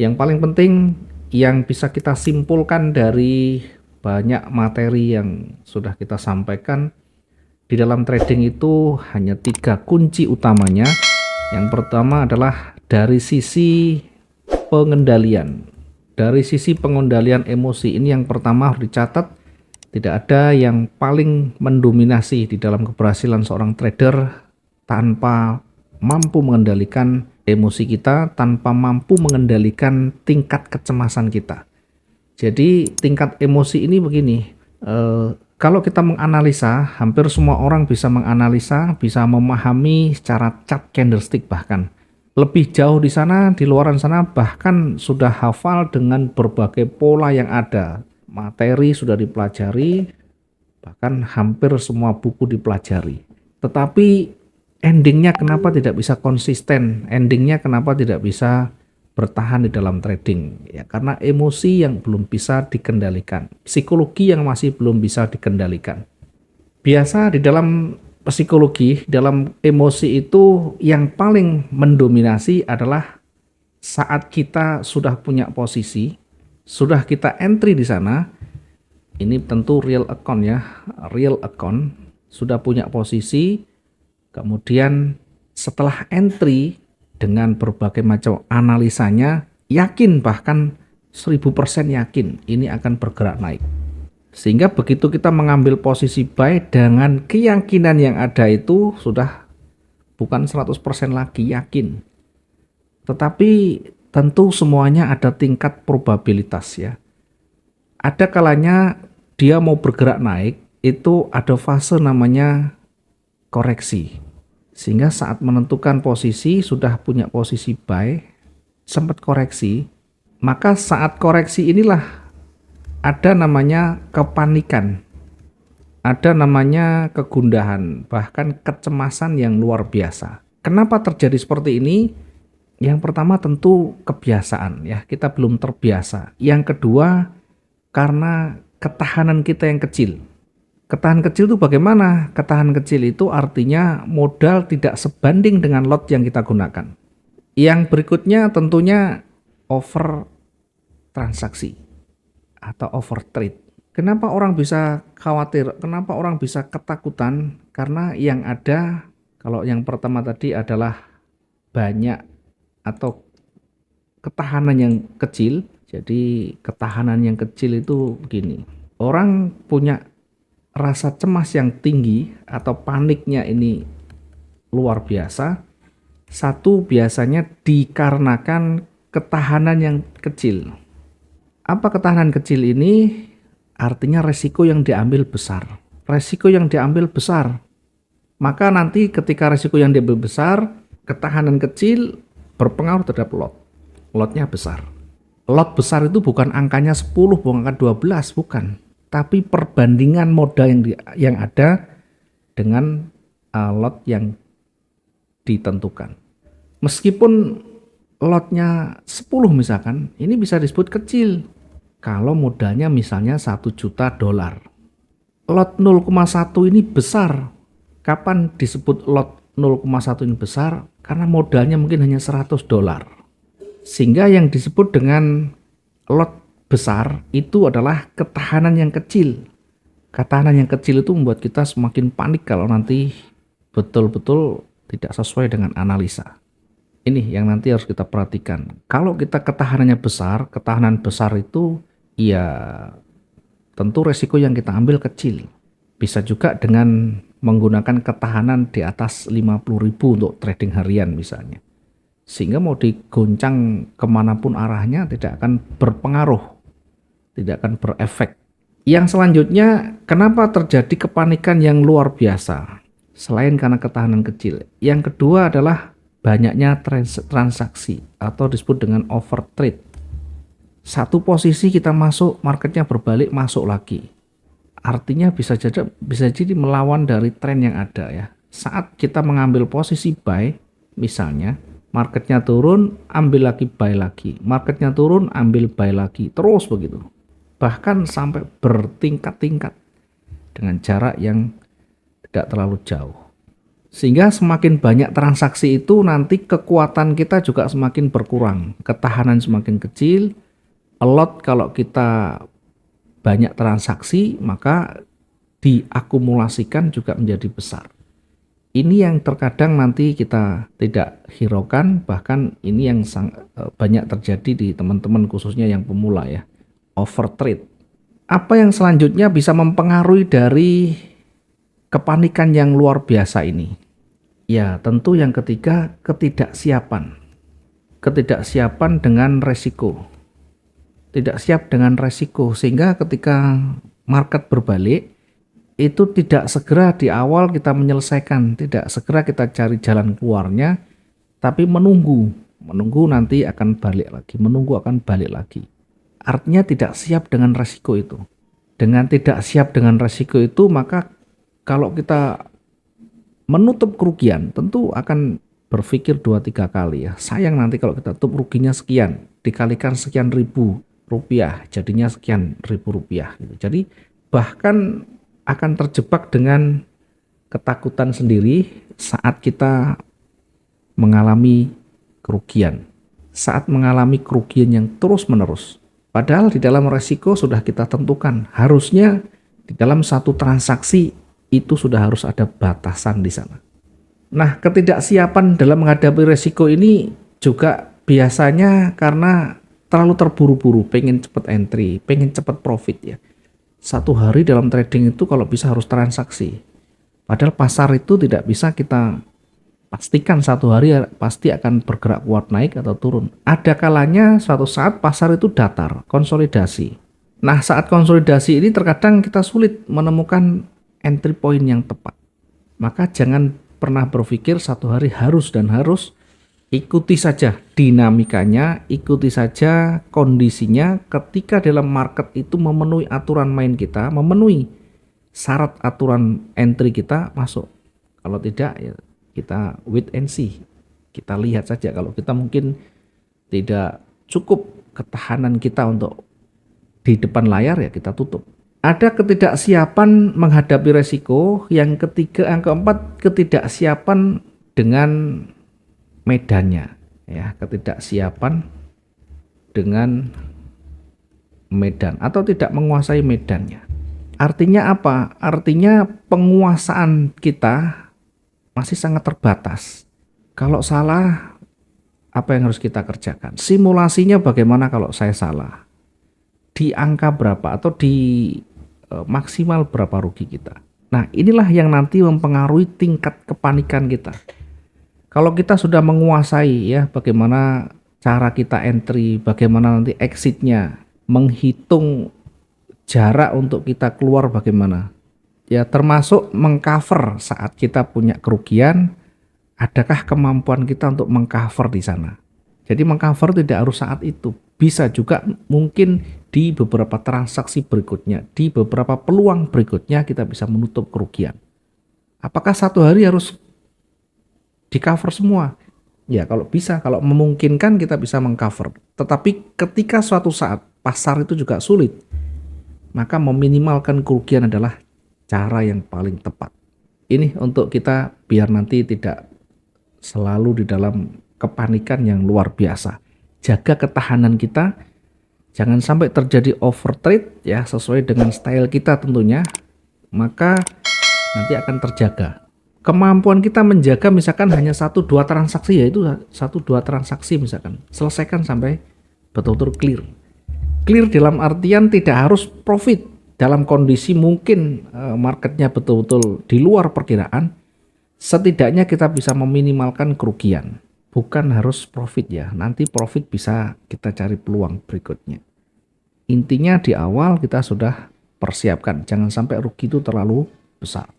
Yang paling penting yang bisa kita simpulkan dari banyak materi yang sudah kita sampaikan di dalam trading itu hanya 3 kunci utamanya. Yang pertama adalah dari sisi pengendalian. Dari sisi pengendalian emosi ini yang pertama harus dicatat, tidak ada yang paling mendominasi di dalam keberhasilan seorang trader tanpa mampu mengendalikan emosi kita, tanpa mampu mengendalikan tingkat kecemasan kita. Jadi tingkat emosi ini begini, kalau kita menganalisa, hampir semua orang bisa menganalisa, bisa memahami secara chart candlestick bahkan. Lebih jauh di sana, di luaran sana bahkan sudah hafal dengan berbagai pola yang ada. Materi sudah dipelajari, bahkan hampir semua buku dipelajari. Tetapi endingnya kenapa tidak bisa konsisten? Endingnya kenapa tidak bisa bertahan di dalam trading? Ya karena emosi yang belum bisa dikendalikan, psikologi yang masih belum bisa dikendalikan. Biasa di dalam psikologi, dalam emosi itu yang paling mendominasi adalah saat kita sudah punya posisi, sudah kita entry di sana, ini tentu real account ya, real account, sudah punya posisi, kemudian setelah entry dengan berbagai macam analisanya, yakin bahkan 1000% yakin ini akan bergerak naik. Sehingga begitu kita mengambil posisi buy dengan keyakinan yang ada itu sudah bukan 100% lagi yakin. Tetapi tentu semuanya ada tingkat probabilitas ya. Ada kalanya dia mau bergerak naik, itu ada fase namanya koreksi. Sehingga saat menentukan posisi, sudah punya posisi buy, sempat koreksi, maka saat koreksi inilah ada namanya kepanikan, ada namanya kegundahan, bahkan kecemasan yang luar biasa. Kenapa terjadi seperti ini? Yang pertama tentu kebiasaan ya, kita belum terbiasa. Yang kedua karena ketahanan kita yang kecil. Ketahanan kecil itu bagaimana? Ketahanan kecil itu artinya modal tidak sebanding dengan lot yang kita gunakan. Yang berikutnya tentunya over transaksi atau over trade. Kenapa orang bisa khawatir? Kenapa orang bisa ketakutan? Karena yang ada, kalau yang pertama tadi adalah banyak atau ketahanan yang kecil. Jadi ketahanan yang kecil itu begini. Orang punya rasa cemas yang tinggi atau paniknya ini luar biasa. Satu biasanya dikarenakan ketahanan yang kecil. Apa ketahanan kecil ini? Artinya resiko yang diambil besar. Resiko yang diambil besar. Maka nanti ketika resiko yang diambil besar, ketahanan kecil berpengaruh terhadap lot. Lotnya besar. Lot besar itu bukan angkanya 10, bukan angka 12, bukan. Tapi perbandingan modal yang ada dengan lot yang ditentukan. Meskipun lotnya 10 misalkan, ini bisa disebut kecil. Kalau modalnya misalnya 1 juta dolar. Lot 0,1 ini besar. Kapan disebut lot 0,1 ini besar? Karena modalnya mungkin hanya 100 dolar. Sehingga yang disebut dengan lot besar itu adalah ketahanan yang kecil. Ketahanan yang kecil itu membuat kita semakin panik kalau nanti betul-betul tidak sesuai dengan analisa. Ini yang nanti harus kita perhatikan. Kalau kita ketahanannya besar, ketahanan besar itu ya tentu resiko yang kita ambil kecil. Bisa juga dengan menggunakan ketahanan di atas 50.000 untuk trading harian misalnya. Sehingga mau digoncang kemanapun arahnya tidak akan berpengaruh, tidak akan berefek. Yang selanjutnya, kenapa terjadi kepanikan yang luar biasa? Selain karena ketahanan kecil. Yang kedua adalah banyaknya transaksi atau disebut dengan overtrade. Satu posisi kita masuk, marketnya berbalik, masuk lagi. Artinya bisa jadi melawan dari tren yang ada ya. Saat kita mengambil posisi buy, misalnya, marketnya turun, ambil lagi buy lagi. Marketnya turun, ambil buy lagi. Terus begitu. Bahkan sampai bertingkat-tingkat dengan jarak yang tidak terlalu jauh. Sehingga semakin banyak transaksi itu nanti kekuatan kita juga semakin berkurang, ketahanan semakin kecil. Alot kalau kita banyak transaksi maka diakumulasikan juga menjadi besar. Ini yang terkadang nanti kita tidak hiraukan, bahkan ini yang banyak terjadi di teman-teman khususnya yang pemula ya, overtrade. Apa yang selanjutnya bisa mempengaruhi dari kepanikan yang luar biasa ini? Ya, tentu yang ketiga, ketidaksiapan. Ketidaksiapan dengan resiko. Tidak siap dengan resiko, sehingga ketika market berbalik, itu tidak segera di awal kita menyelesaikan, tidak segera kita cari jalan keluarnya, tapi menunggu nanti akan balik lagi, menunggu akan balik lagi. Artinya tidak siap dengan resiko itu. Dengan tidak siap dengan resiko itu, maka kalau kita menutup kerugian tentu akan berpikir 2-3 kali ya. Sayang nanti kalau kita tutup ruginya sekian, dikalikan sekian ribu rupiah, jadinya sekian ribu rupiah gitu. Jadi bahkan akan terjebak dengan ketakutan sendiri saat kita mengalami kerugian. Saat mengalami kerugian yang terus-menerus. Padahal di dalam resiko sudah kita tentukan, harusnya di dalam satu transaksi itu sudah harus ada batasan di sana. Nah, ketidaksiapan dalam menghadapi resiko ini juga biasanya karena terlalu terburu-buru, pengen cepat entry, pengen cepat profit ya. Satu hari dalam trading itu kalau bisa harus transaksi. Padahal pasar itu tidak bisa kita pastikan satu hari pasti akan bergerak kuat naik atau turun. Ada kalanya suatu saat pasar itu datar, konsolidasi. Nah, saat konsolidasi ini terkadang kita sulit menemukan entry point yang tepat. Maka jangan pernah berpikir satu hari harus dan harus. Ikuti saja dinamikanya, ikuti saja kondisinya. Ketika dalam market itu memenuhi aturan main kita, memenuhi syarat aturan entry kita, masuk. Kalau tidak ya kita wait and see, kita lihat saja. Kalau kita mungkin tidak cukup ketahanan kita untuk di depan layar ya kita tutup. Ada ketidaksiapan menghadapi resiko. Yang ketiga, yang keempat, ketidaksiapan dengan medannya ya, ketidaksiapan dengan medan atau tidak menguasai medannya. Artinya apa? Artinya penguasaan kita masih sangat terbatas. Kalau salah, apa yang harus kita kerjakan? Simulasinya bagaimana kalau saya salah? Di angka berapa atau di maksimal berapa rugi kita? Nah, inilah yang nanti mempengaruhi tingkat kepanikan kita. Kalau kita sudah menguasai ya bagaimana cara kita entry, bagaimana nanti exitnya, menghitung jarak untuk kita keluar bagaimana. Ya termasuk mengcover saat kita punya kerugian, adakah kemampuan kita untuk mengcover di sana. Jadi mengcover tidak harus saat itu, bisa juga mungkin di beberapa transaksi berikutnya, di beberapa peluang berikutnya kita bisa menutup kerugian. Apakah satu hari harus di cover semua? Ya kalau bisa, kalau memungkinkan kita bisa mengcover. Tetapi ketika suatu saat pasar itu juga sulit, maka meminimalkan kerugian adalah cara yang paling tepat. Ini untuk kita biar nanti tidak selalu di dalam kepanikan yang luar biasa. Jaga ketahanan kita, jangan sampai terjadi overtrade ya, sesuai dengan style kita tentunya, maka nanti akan terjaga. Kemampuan kita menjaga misalkan hanya 1-2 transaksi, yaitu 1-2 transaksi misalkan, selesaikan sampai betul-betul clear. Clear dalam artian tidak harus profit. Dalam kondisi mungkin marketnya betul-betul di luar perkiraan, setidaknya kita bisa meminimalkan kerugian. Bukan harus profit ya, nanti profit bisa kita cari peluang berikutnya. Intinya di awal kita sudah persiapkan, jangan sampai rugi itu terlalu besar.